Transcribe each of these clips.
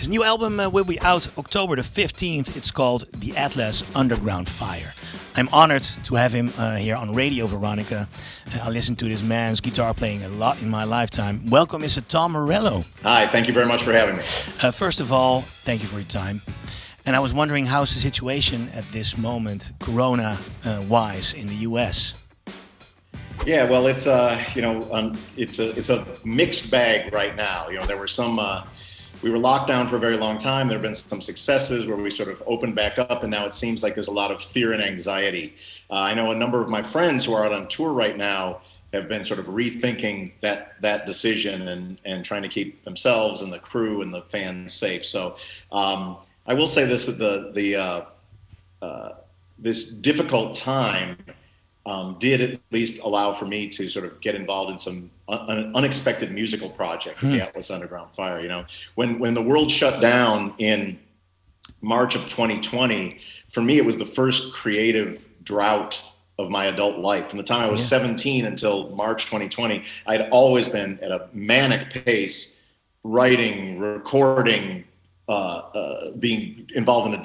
His new album will be out October the 15th. It's called The Atlas Underground Fire. I'm honored to have him here on Radio Veronica. I listened to this man's guitar playing a lot in my lifetime. Welcome, Mr. Tom Morello. Hi, thank you very much for having me. First of all, thank you for your time. And I was wondering, how's the situation at this moment, Corona-wise, in the U.S.? Yeah, well, it's it's a mixed bag right now. There were some. We were locked down for a very long time. There have been some successes where we sort of opened back up, and now it seems like there's a lot of fear and anxiety. I know a number of my friends who are out on tour right now have been sort of rethinking that decision and trying to keep themselves and the crew and the fans safe. So I will say this: that this difficult time did at least allow for me to sort of get involved in some an unexpected musical project, the Atlas Underground Fire. When the world shut down in March of 2020, for me it was the first creative drought of my adult life. From the time I was 17 until March 2020, I'd always been at a manic pace, writing, recording, being involved on the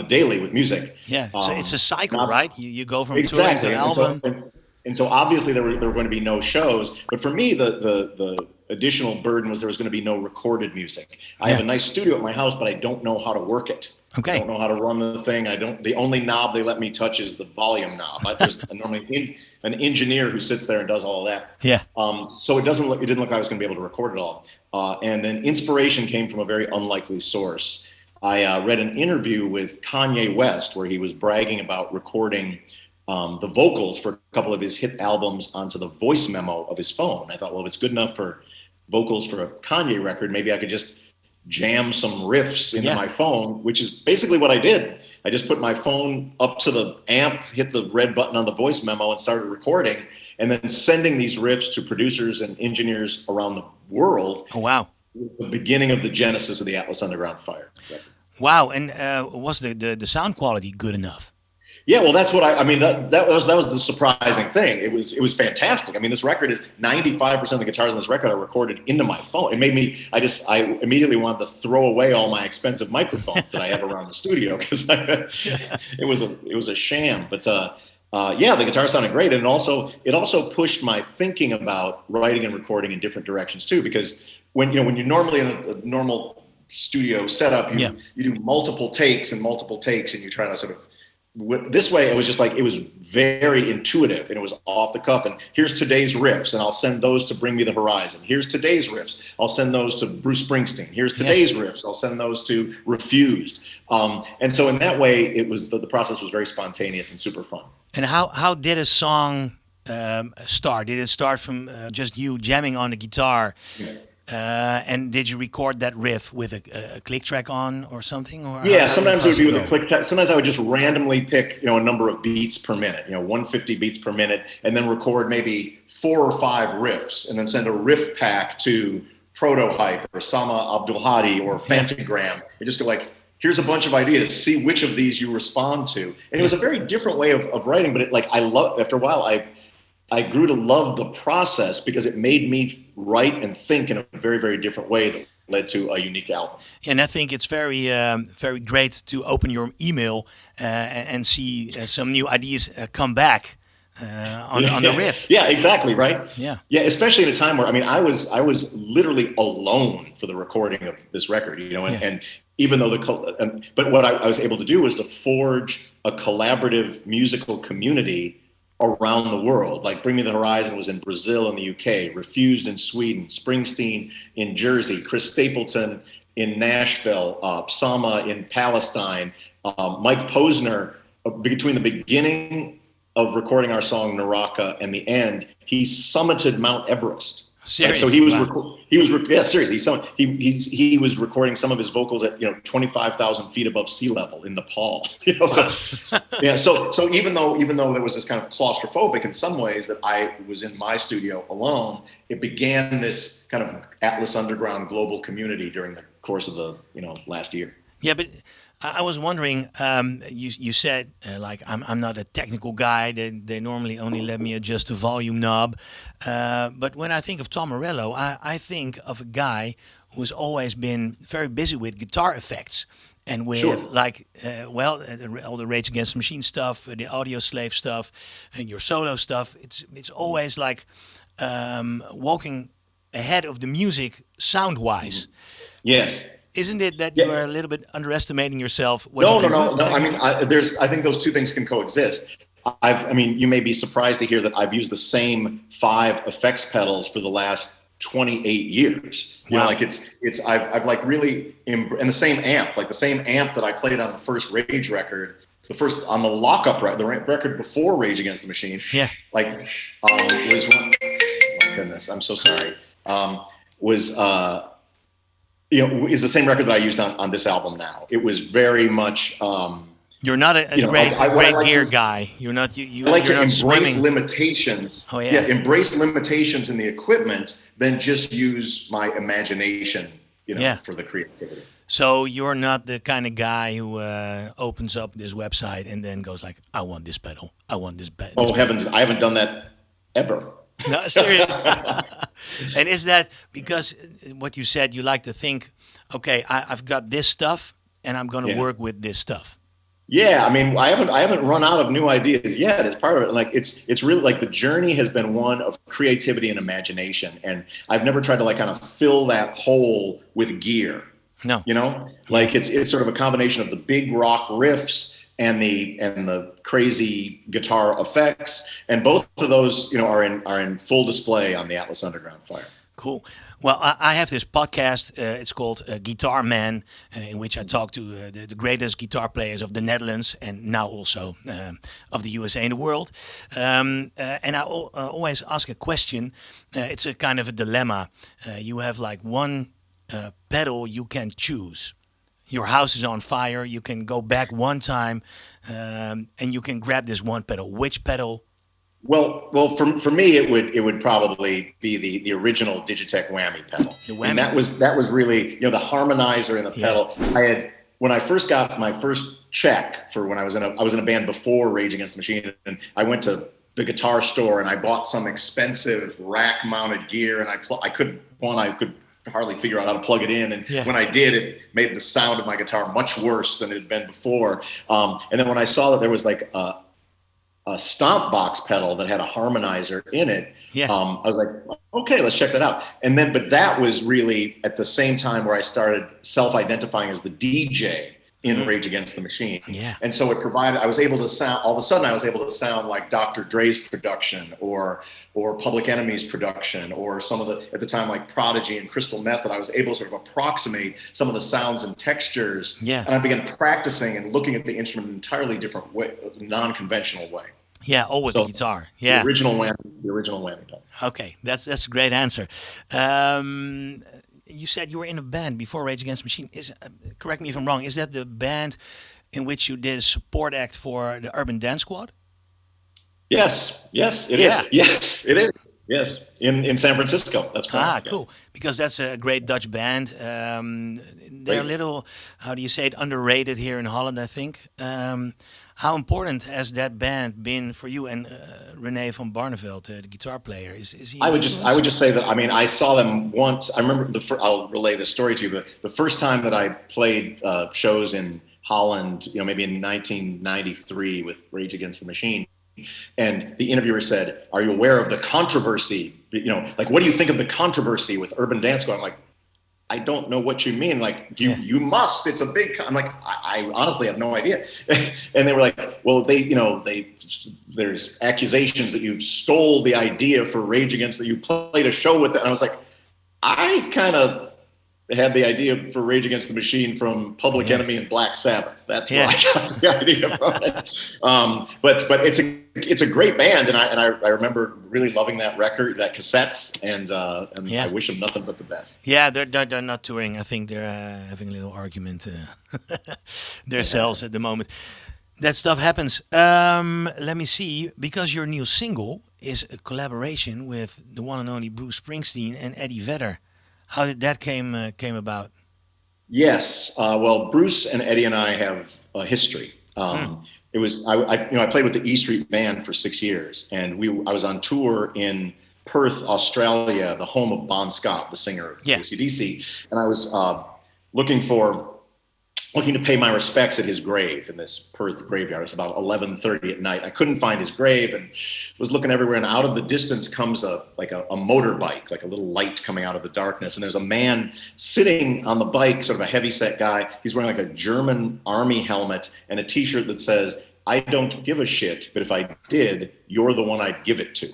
daily with music. Yeah, so it's a cycle, right? You go from exactly. touring to album. And so obviously there were going to be no shows, but for me the additional burden was there was going to be no recorded music. I have a nice studio at my house, but I don't know how to work it. Okay. I don't know how to run the thing. The only knob they let me touch is the volume knob. There's normally an engineer who sits there and does all of that. Yeah. So it didn't look like I was going to be able to record it all. And then inspiration came from a very unlikely source. I read an interview with Kanye West where he was bragging about recording the vocals for a couple of his hit albums onto the voice memo of his phone. I thought, well, if it's good enough for vocals for a Kanye record, maybe I could just jam some riffs into my phone, which is basically what I did. I just put my phone up to the amp, hit the red button on the voice memo and started recording, and then sending these riffs to producers and engineers around the world. Oh, wow. The beginning of the genesis of the Atlas Underground Fire. Wow, and was the sound quality good enough? Yeah, well, that's what I mean. That was the surprising thing. It was fantastic. I mean, this record is 95% of the guitars on this record are recorded into my phone. It made me. I immediately wanted to throw away all my expensive microphones that I have around the studio because it was a sham. But the guitar sounded great, and it also pushed my thinking about writing and recording in different directions too. Because when you're normally in a normal studio setup, you do multiple takes, and you try to sort of. This way, it was just like, it was very intuitive and it was off the cuff. And here's today's riffs, and I'll send those to Bring Me the Horizon. Here's today's riffs. I'll send those to Bruce Springsteen. Here's today's riffs. I'll send those to Refused. And so in that way, it was the process was very spontaneous and super fun. And how did a song start? Did it start from just you jamming on the guitar? Yeah. And did you record that riff with a click track on or something? Or sometimes it would be with a click track. Sometimes I would just randomly pick, a number of beats per minute, 150 beats per minute, and then record maybe 4 or 5 riffs, and then send a riff pack to Protohype or Sama Abdul Hadi or Fantagram. And just go like, here's a bunch of ideas. See which of these you respond to. And it was a very different way of writing, but after a while, I grew to love the process because it made me write and think in a very, very different way that led to a unique album. And I think it's very, very great to open your email and see some new ideas come back on the riff. Yeah, exactly, right? Yeah, especially at a time where, I was literally alone for the recording of this record, and even though but what I was able to do was to forge a collaborative musical community around the world. Like Bring Me the Horizon was in Brazil and the UK, Refused in Sweden, Springsteen in Jersey, Chris Stapleton in Nashville, Sama in Palestine, Mike Posner, between the beginning of recording our song Naraka and the end, he summited Mount Everest. Seriously? So he was seriously. He was recording some of his vocals at 25,000 feet above sea level in Nepal. So even though there was this kind of claustrophobic in some ways that I was in my studio alone, it began this kind of Atlas Underground global community during the course of the last year. Yeah, but I was wondering. You said like I'm not a technical guy. They normally only let me adjust the volume knob. But when I think of Tom Morello, I think of a guy who's always been very busy with guitar effects and with Sure. like all the Rage Against the Machine stuff, the Audioslave stuff, and your solo stuff. It's always like walking ahead of the music sound wise. Yes. Isn't it that you Yeah. are a little bit underestimating yourself? What you No, no, can do? no, no. I mean, I think those two things can coexist. I mean, you may be surprised to hear that I've used the same 5 effects pedals for the last 28 years. You know, Wow. like I've like really, and the same amp, like the same amp that I played on the first Rage record, the first on the lockup record, the record before Rage Against the Machine, Yeah. like was one. Oh my goodness, I'm so sorry. Was is the same record that I used on this album now. It was very much. You're not a great What I like gear is, guy. You're not I like you're to not embrace swimming. limitations. Oh yeah. Embrace limitations in the equipment, then just use my imagination, Yeah. for the creativity. So you're not the kind of guy who opens up this website and then goes like, "I want this pedal. I want this pedal." Oh heavens, I haven't done that ever. No, serious. And is that because what you said? You like to think, okay, I've got this stuff, and I'm going to Yeah. work with this stuff. Yeah, I mean, I haven't run out of new ideas yet. As part of it, like it's really like the journey has been one of creativity and imagination, and I've never tried to like kind of fill that hole with gear. No. Like it's sort of a combination of the big rock riffs and the crazy guitar effects, and both of those are in full display on the Atlas Underground Fire. Cool. Well, I have this podcast. It's called Gitaarmannen, in which I talk to the greatest guitar players of the Netherlands and now also of the USA and the world. And I always ask a question. It's a kind of a dilemma. You have like one pedal you can choose. Your house is on fire. You can go back one time, and you can grab this one pedal. Which pedal? Well, for me, it would probably be the original Digitech whammy pedal. The whammy. And that was really the harmonizer in the pedal. When I first got my first check for when I was in a band before Rage Against the Machine, and I went to the guitar store and I bought some expensive rack mounted gear, and I could hardly figure out how to plug it in, and when I did, it made the sound of my guitar much worse than it had been before. And then when I saw that there was like a stomp box pedal that had a harmonizer in it, I was like, okay, let's check that out. But that was really at the same time where I started self-identifying as the DJ in Rage Against the Machine. Yeah. And so I was able to sound, all of a sudden I was able to sound like Dr. Dre's production or Public Enemy's production or some of the, at the time, like Prodigy and Crystal Method. I was able to sort of approximate some of the sounds and textures. Yeah. And I began practicing and looking at the instrument in an entirely different way, non-conventional way. Yeah, always the guitar. Yeah. The original whammy. Okay, that's a great answer. You said you were in a band before Rage Against the Machine. Correct me if I'm wrong. Is that the band in which you did a support act for the Urban Dance Squad? Yes, it is. Yes, it is. Yes, in San Francisco. That's correct. Cool. Because that's a great Dutch band. They're a little, how do you say it, underrated here in Holland, I think. How important has that band been for you and René van Barneveld, the guitar player? Is he? I would just say that. I mean, I saw them once. I remember I'll relay this story to you. But the first time that I played shows in Holland, maybe in 1993 with Rage Against the Machine, and the interviewer said, "Are you aware of the controversy? Like, what do you think of the controversy with Urban Dance Squad?" I'm like, I don't know what you mean. Like, you must. It's a big. I'm like, I honestly have no idea. And they were like, well, there's accusations that you stole the idea for Rage Against that you played a show with it. And I was like, I kind of had the idea for Rage Against the Machine from Public Enemy and Black Sabbath. That's where I got the idea from it. But it's a great band, and I remember really loving that record, that cassette, and I wish them nothing but the best. Yeah, they're not touring. I think they're having a little argument themselves at the moment. That stuff happens. Let me see, because your new single is a collaboration with the one and only Bruce Springsteen and Eddie Vedder. How did that came about? Yes. Well, Bruce and Eddie and I have a history. It was I played with the E Street Band for 6 years, and I was on tour in Perth, Australia, the home of Bon Scott, the singer of AC/DC, and I was looking to pay my respects at his grave in this Perth graveyard. It's about 11:30 at night. I couldn't find his grave and was looking everywhere. And out of the distance comes a motorbike, like a little light coming out of the darkness. And there's a man sitting on the bike, sort of a heavyset guy. He's wearing like a German army helmet and a T-shirt that says, "I don't give a shit, but if I did, you're the one I'd give it to."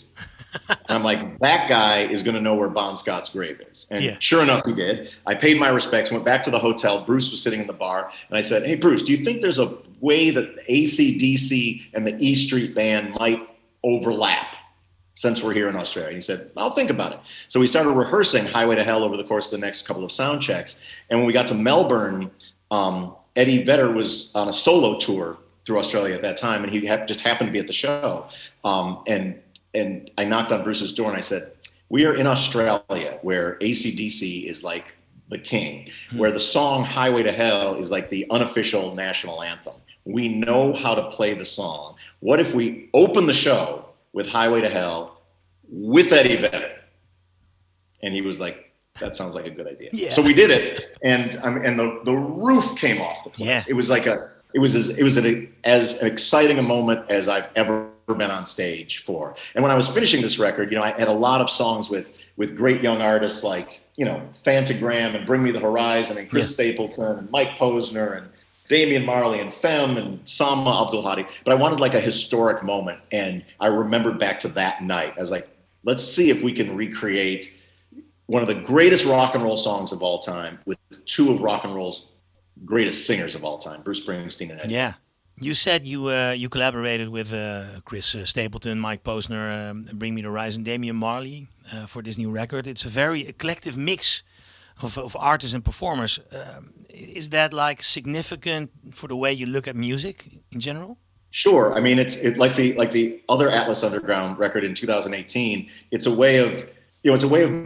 And I'm like, that guy is going to know where Bon Scott's grave is. And sure enough, he did. I paid my respects, went back to the hotel. Bruce was sitting in the bar. And I said, "Hey, Bruce, do you think there's a way that AC/DC and the E Street Band might overlap since we're here in Australia?" And he said, "I'll think about it." So we started rehearsing Highway to Hell over the course of the next couple of sound checks. And when we got to Melbourne, Eddie Vedder was on a solo tour through Australia at that time. And he just happened to be at the show. And I knocked on Bruce's door and I said, "We are in Australia where AC/DC is like the king, where the song Highway to Hell is like the unofficial national anthem. We know how to play the song. What if we open the show with Highway to Hell with Eddie Vedder?" And he was like, "That sounds like a good idea." Yeah. So we did it. And the roof came off the place. Yeah. It was as exciting a moment as I've ever been on stage for. And when I was finishing this record, I had a lot of songs with great young artists like, Fantagram and Bring Me the Horizon and Chris Stapleton and Mike Posner and Damian Marley and Femme and Sama Abdul Hadi. But I wanted like a historic moment. And I remembered back to that night. I was like, let's see if we can recreate one of the greatest rock and roll songs of all time with two of rock and roll's greatest singers of all time, Bruce Springsteen and Eddie. Yeah. You said you collaborated with Chris Stapleton, Mike Posner, Bring Me the Horizon, Damian Marley for this new record. It's a very eclectic mix of artists and performers. Is that like significant for the way you look at music in general? Sure. I mean, it's like the other Atlas Underground record in 2018. It's a way of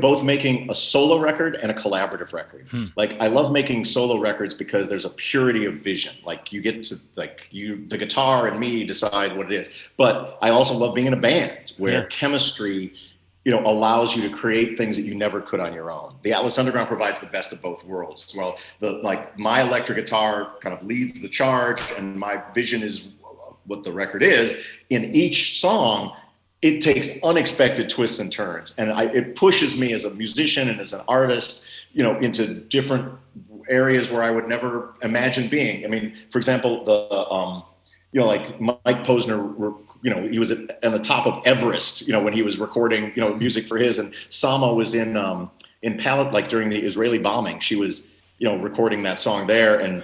both making a solo record and a collaborative record. Like, I love making solo records because there's a purity of vision. Like, you get to, the guitar and me decide what it is. But I also love being in a band where chemistry, allows you to create things that you never could on your own. The Atlas Underground provides the best of both worlds. Well, my electric guitar kind of leads the charge, and my vision is what the record is. In each song, it takes unexpected twists and turns, and it pushes me as a musician and as an artist, into different areas where I would never imagine being. I mean, for example, like Mike Posner, he was on the top of Everest, when he was recording, music for his, and Sama was in Palestine, like during the Israeli bombing, she was, recording that song there, and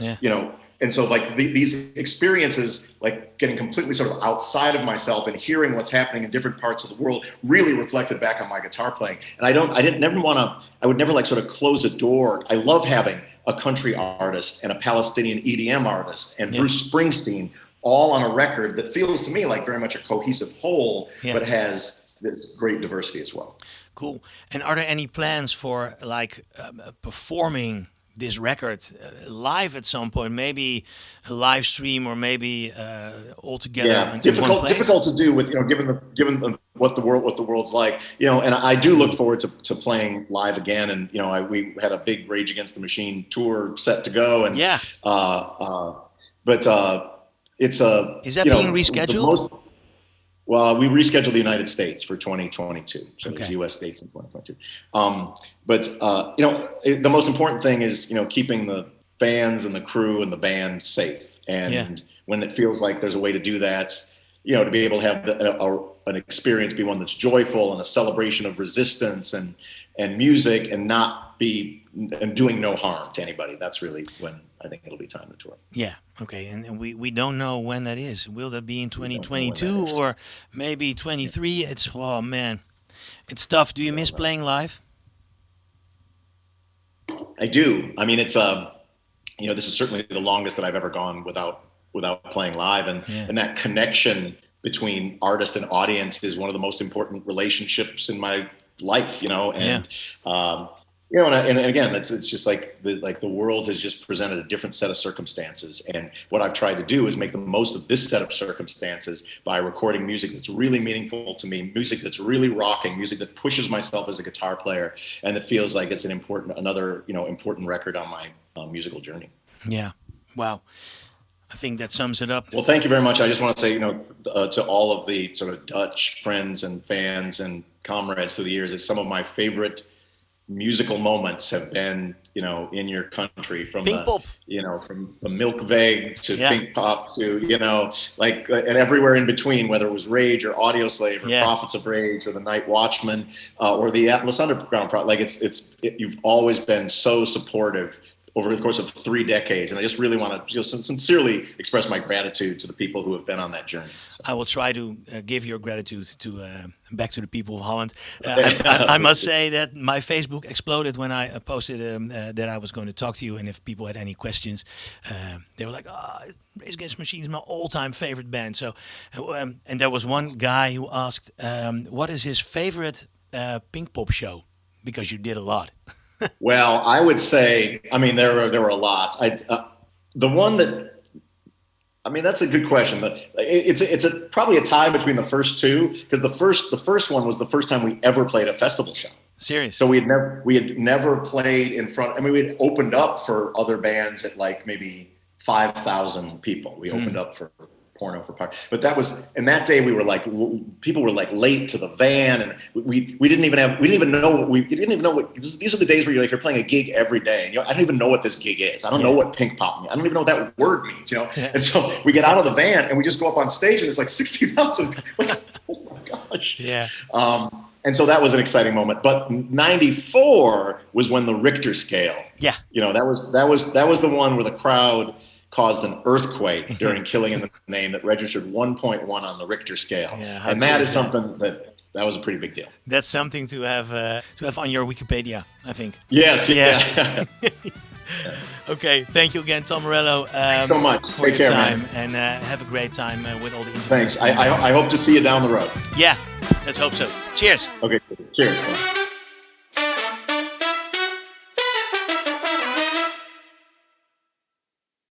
And so these experiences, like getting completely sort of outside of myself and hearing what's happening in different parts of the world, really reflected back on my guitar playing. And I would never sort of close a door. I love having a country artist and a Palestinian EDM artist and Bruce Springsteen all on a record that feels to me like very much a cohesive whole, but has this great diversity as well. Cool. And are there any plans for performing this record live at some point? Maybe a live stream, or maybe all together. Yeah, difficult to do with given what the world's like. And I do look forward to playing live again. And we had a big Rage Against the Machine tour set to go. And it's is that being rescheduled? Well, we rescheduled the United States for 2022, so there's U.S. dates in 2022. The most important thing is, keeping the fans and the crew and the band safe. And when it feels like there's a way to do that, to be able to have an experience be one that's joyful and a celebration of resistance and music, and not be doing no harm to anybody. That's really when I think it'll be time to tour. Yeah. Okay. And we don't know when that is. Will that be in 2022 or maybe 23? Oh man, it's tough. Do you miss playing live? I do. I mean, it's this is certainly the longest that I've ever gone without playing live, and that connection between artist and audience is one of the most important relationships in my life. You know, and again, it's just like the world has just presented a different set of circumstances, and what I've tried to do is make the most of this set of circumstances by recording music that's really meaningful to me, music that's really rocking, music that pushes myself as a guitar player, and that feels like it's another important record on my musical journey. Yeah, wow. I think that sums it up. Well, thank you very much. I just want to say, to all of the sort of Dutch friends and fans and comrades through the years, that some of my favorite musical moments have been, in your country, from Pinkpop, from the Milkveeg to Pinkpop to, and everywhere in between, whether it was Rage or Audioslave or Prophets of Rage or the Night Watchman or the Atlas Underground project. You've always been so supportive over the course of 3 decades. And I just really want to sincerely express my gratitude to the people who have been on that journey. I will try to give your gratitude back to the people of Holland. I must say that my Facebook exploded when I posted that I was going to talk to you. And if people had any questions, they were like, Rage Against the Machine is my all-time favorite band. So, and there was one guy who asked, what is his favorite Pinkpop show? Because you did a lot. Well, I would say, there were a lot. The one that, that's a good question, but it's probably a tie between the first two, because the first one was the first time we ever played a festival show. Serious? So we had never played in front. We had opened up for other bands at like maybe 5,000 people. We opened up for Porno for Park, but that day we were like, people were like late to the van, and we didn't even know what these are the days where you're playing a gig every day, and I don't even know what this gig is. I don't know what pink pop means. I don't even know what that word means, And so we get out of the van and we just go up on stage, and there's like 60,000. Like, oh my gosh. Yeah. And so that was an exciting moment. But 94 was when the Richter scale. Yeah. That was the one where the crowd caused an earthquake during Killing in the Name that registered 1.1 on the Richter scale. Yeah, and that is something that was a pretty big deal. That's something to have on your Wikipedia, I think. Yes. Yeah. Okay, thank you again, Tom Morello. Thanks so much. For your time, man. And have a great time with all the interviews. Thanks. I hope to see you down the road. Yeah, let's hope so. Cheers. Okay, cheers.